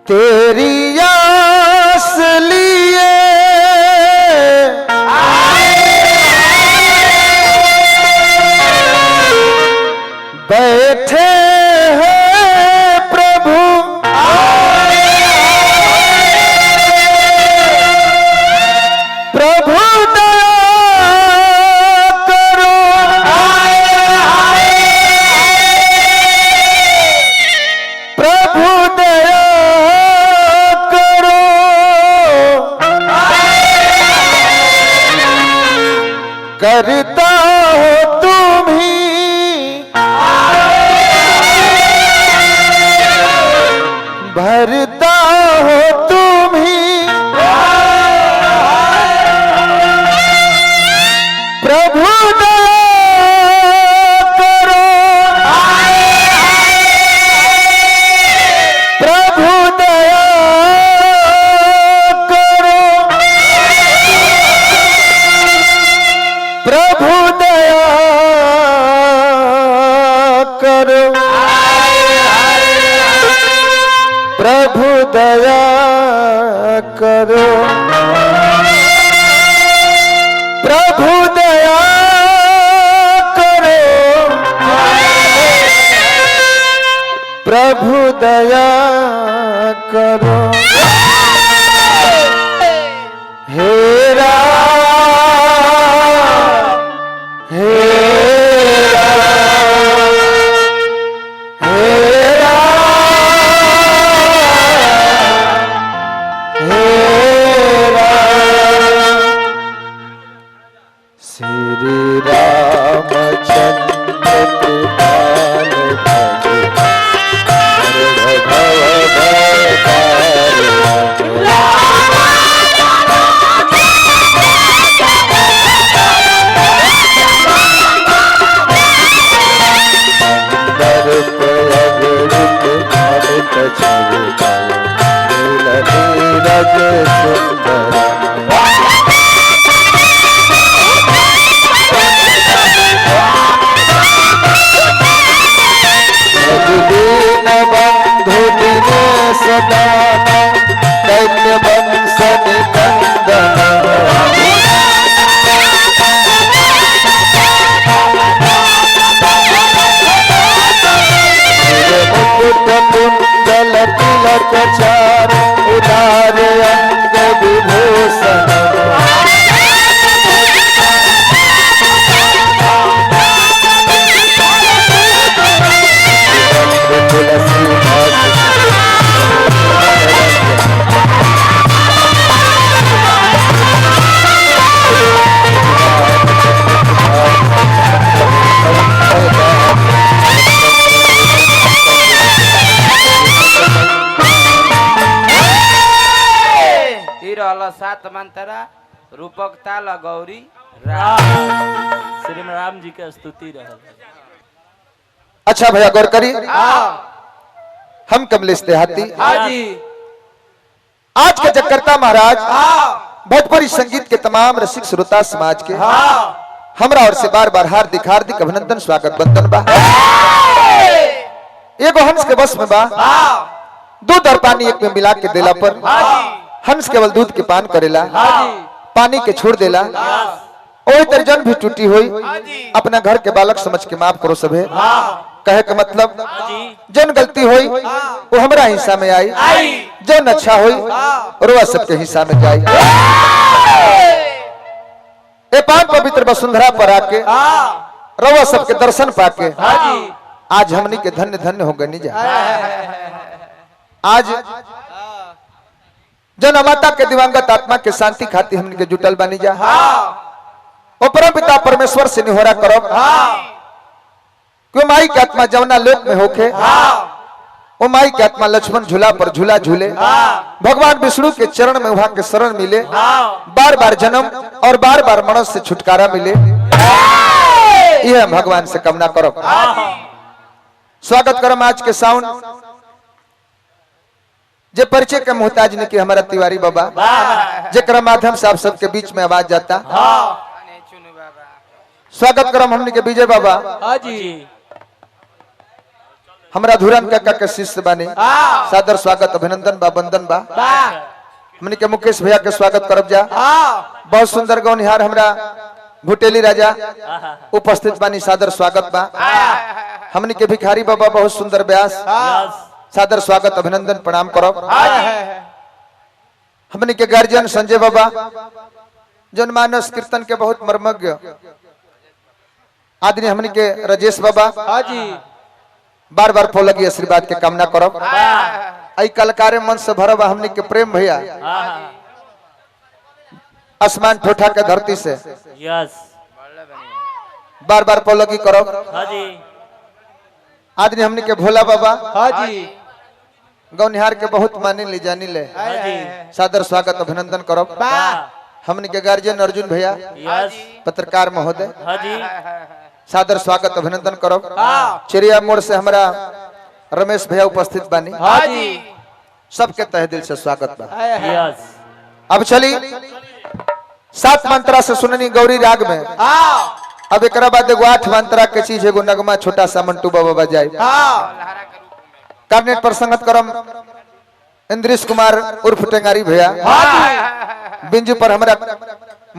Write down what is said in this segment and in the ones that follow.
तेरी आस लिए बैठे हैं प्रभु, प्रभु दया करो, प्रभु दया करो, करता हो तुम ही भरता हो तुम ही, प्रभु दया करो, प्रभु दया करो, प्रभु दया करो, प्रभु दया करो, प्रभु दया करो, प्रभु दया करो। हे राम, हे राम, हे श्री रामचंद्र कृपाल भजे भव सदाना दैत्य वंश निकंदन, मुकुट कुंडल तिलक चार उदार अंग विभूषण, सात मंत्रा रूपक ताल गौरी श्री राम जी के स्तुति रहे। अच्छा भैया गौर करी, हम कमलेश देहाती आज के जगकर्ता महाराज भोजपुरी संगीत के तमाम रसिक श्रोता समाज के हमरा और से बार बार हार्दिक हार्दिक अभिनंदन स्वागत बंदन बा। एगो हंस के बस में बा, दूध और पानी एक में मिला के देला पर हंस केवल दूध के पान करेला, पानी के छोड़ देला। ओही तरजन भी टूटी हुई अपना घर के बालक समझ के माफ करो सभे। कहे का मतलब जन गलती हुई वो हमरा हिस्सा में आई, जन अच्छा हुई रोआ सबके हिस्सा में जाई। ए पान पवित्र वसुंधरा पर आके रोआ सबके दर्शन पाके आज हमनी के धन्य धन्य हो गए। जा आज जन माता के दिवंगत आत्मा के शांति खाती हमने के जुटल बानी जा। ओ परम पिता परमेश्वर से निहोरा करो कि माई की आत्मा जवना लोक में होके ओ माई की आत्मा लक्ष्मण झूला पर झूला झूले, भगवान विष्णु के चरण में वहां के शरण मिले, बार बार जन्म और बार बार मरण से छुटकारा मिले। यह हम भगवान से कामना करो। स्वागत करम आज के साउंड जे परिचय के मोहताज ने कि हमारा तिवारी बाबा, जेकरा माध्यम से आप सबके बीच में आवाज जाता। स्वागत करम हमने के विजय बाबा। हमरा धुरन काका के शिष्य बानी सादर स्वागत अभिनंदन बा वंदन बा हमनी के मुकेश भैया के स्वागत करब जा बहुत सुंदर गौनिहार हमरा भुटेली राजा उपस्थित बानी सादर स्वागत बा हमनी के भिखारी बाबा बहुत सुंदर व्यास सादर स्वागत अभिनंदन प्रणाम करब हमनी के गार्जियन संजय बाबा जनमानस कीर्तन के बहुत मर्मज्ञ आदमी हमनी के राजेश बाबा बार बार पोलगी आशीर्वाद के कामना करब आई कलकारे मन से भरब हमनी के प्रेम भैया आसमान ठोठा के धरती से बार बार पोलगी करब आदमी हमनी के भोला बाबा गौनिहार के बहुत माने ले जानी ले सादर स्वागत अभिनंदन करब हमनी के गार्जियन अर्जुन भैया पत्रकार महोदय सादर स्वागत अभिनंदन करब चिड़िया मोड़ से हमारा रमेश भैया उपस्थित बानी सबके तहे दिल से स्वागत बा अब चली 7 मंत्रा से सुननी गौरी राग में अब एक बाद एगो 8 मंत्रा के चीज एगो नगमा छोटा सा मंटू बाबा बजाए कार्नेट पर संगत करम इंद्रेश कुमार उर्फ टेंगारी भैया बिंजू पर हमारा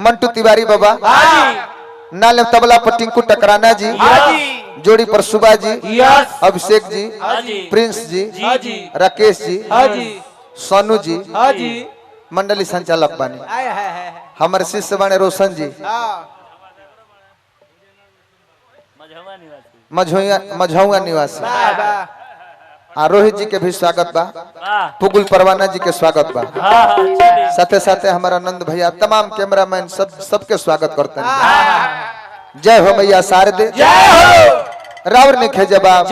मंटू तिवारी बाबा नाले तबला पर टिंकू टकराना जी जोड़ी पर सुबा जी अभिषेक जी प्रिंस जी राकेश जी सोनू जी मंडली संचालक बानी हमारे शिष्य बाने रोशन जी मझौआ निवासी रोहित जी के भी स्वागत बा पुगुल परवाना जी के स्वागत बा साथे साथे हमारा नंद भैया तमाम कैमरामैन सबके स्वागत करते हैं जय हो मैया शारदे रावर ने खे जवाब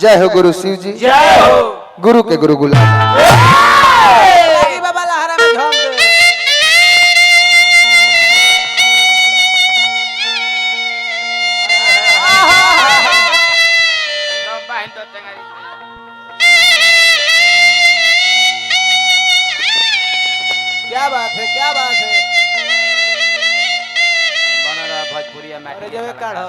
जय हो गुरु शिव जी गुरु के गुरु गुलाब क्या बात है बना रहा भोजपुरिया में अरे जो काढ़ो